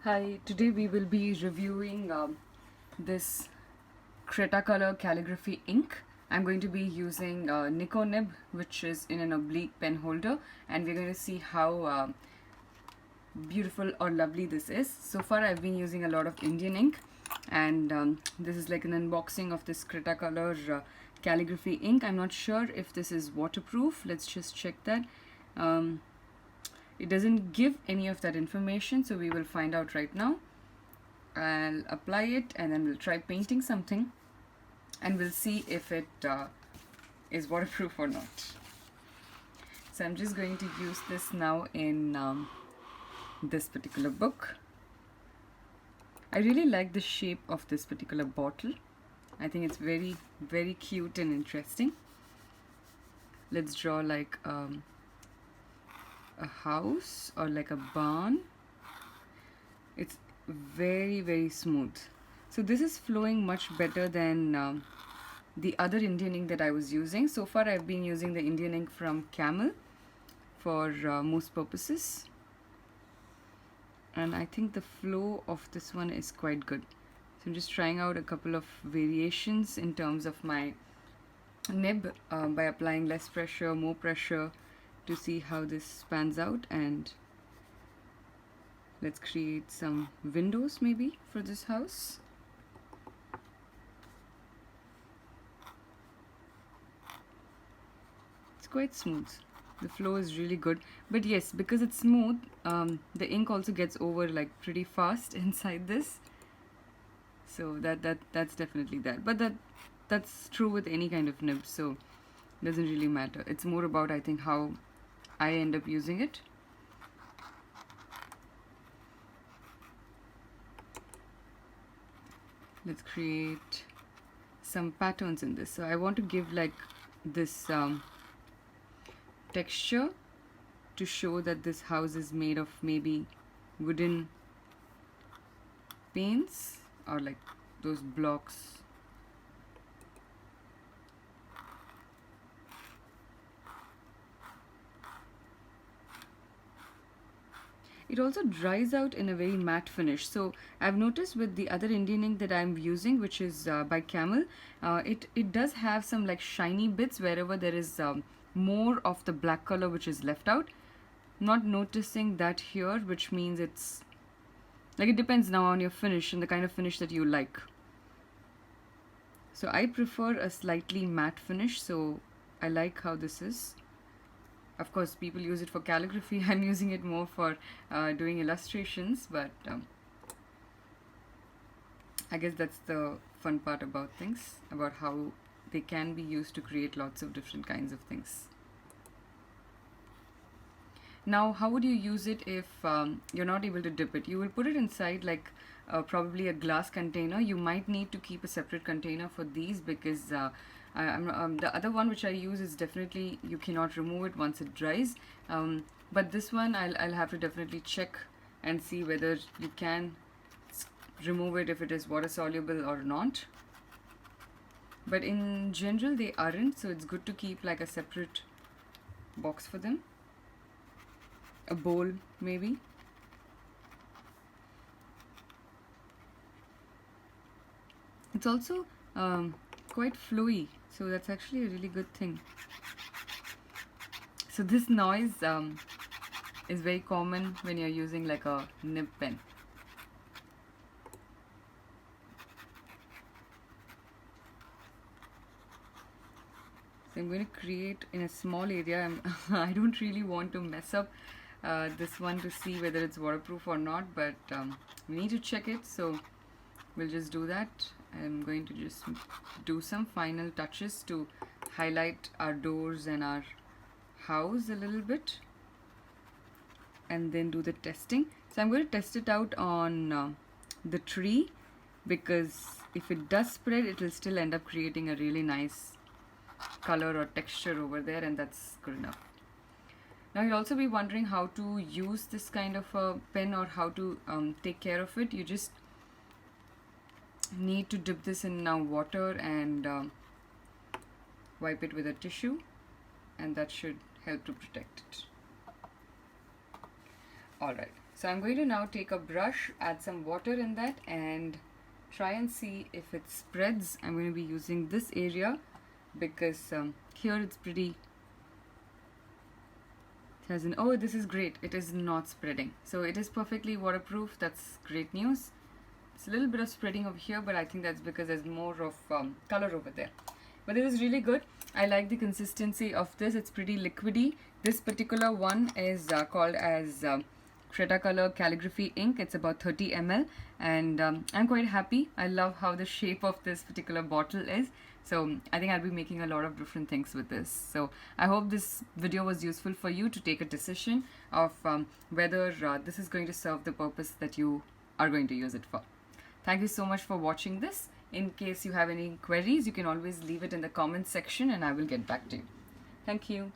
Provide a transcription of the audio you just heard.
Hi, today we will be reviewing this Cretacolour calligraphy ink. I'm going to be using Nico nib, which is in an oblique pen holder, and we're going to see how beautiful or lovely this is. So far I've been using a lot of Indian ink, and this is like an unboxing of this Cretacolour calligraphy ink. I'm not sure if this is waterproof. Let's just check that. It doesn't give any of that information, so we will find out right now. I'll apply it and then we'll try painting something and we'll see if it is waterproof or not. So I'm just going to use this now in this particular book. I really like the shape of this particular bottle. I think it's very, very cute and interesting. Let's draw like a house or like a barn. It's very, very smooth. So this is flowing much better than the other Indian ink that I was using. So far I've been using the Indian ink from Camel for most purposes, and I think the flow of this one is quite good. So I'm just trying out a couple of variations in terms of my nib by applying less pressure, more pressure, to see how this pans out. And let's create some windows maybe for this house. It's quite smooth. The flow is really good, but yes, because it's smooth, the ink also gets over like pretty fast inside this. So that's definitely that. But that's true with any kind of nib, so it doesn't really matter. It's more about, I think, how I end up using it. Let's create some patterns in this. So I want to give like this texture to show that this house is made of maybe wooden panes or like those blocks. It also dries out in a very matte finish. So I've noticed with the other Indian ink that I'm using, which is by Camel, it does have some like shiny bits wherever there is more of the black color which is left out. Not noticing that here, which means it's like, it depends now on your finish and the kind of finish that you like. So I prefer a slightly matte finish, so I like how this is. Of course, people use it for calligraphy. I'm using it more for doing illustrations, but I guess that's the fun part about things, about how they can be used to create lots of different kinds of things. Now, how would you use it if you're not able to dip it? You will put it inside like probably a glass container. You might need to keep a separate container for these, because the other one which I use is definitely, you cannot remove it once it dries. But this one I'll have to definitely check and see whether you can remove it if it is water soluble or not. But in general they aren't, so it's good to keep like a separate box for them. A bowl maybe. It's also quite flowy, so that's actually a really good thing. So this noise is very common when you're using like a nib pen. So I'm going to create in a small area. I don't really want to mess up this one to see whether it's waterproof or not, but we need to check it, so we'll just do that. I'm going to just do some final touches to highlight our doors and our house a little bit, and then do the testing. So I'm going to test it out on the tree, because if it does spread, it will still end up creating a really nice color or texture over there, and that's good enough. Now you'll also be wondering how to use this kind of a pen, or how to take care of it. You just need to dip this in now water and wipe it with a tissue, and that should help to protect it. Alright, So I'm going to now take a brush, add some water in that, and try and see if it spreads. I'm going to be using this area because here it's pretty, it has an, oh, this is great, it is not spreading. So it is perfectly waterproof. That's great news. It's a little bit of spreading over here, but I think that's because there's more of color over there. But it is really good. I like the consistency of this. It's pretty liquidy. This particular one is called as Cretacolour calligraphy ink. It's about 30 ml, and I'm quite happy. I love how the shape of this particular bottle is. So I think I'll be making a lot of different things with this. So I hope this video was useful for you to take a decision of whether this is going to serve the purpose that you are going to use it for. Thank you so much for watching this. In case you have any queries, you can always leave it in the comments section and I will get back to you. Thank you.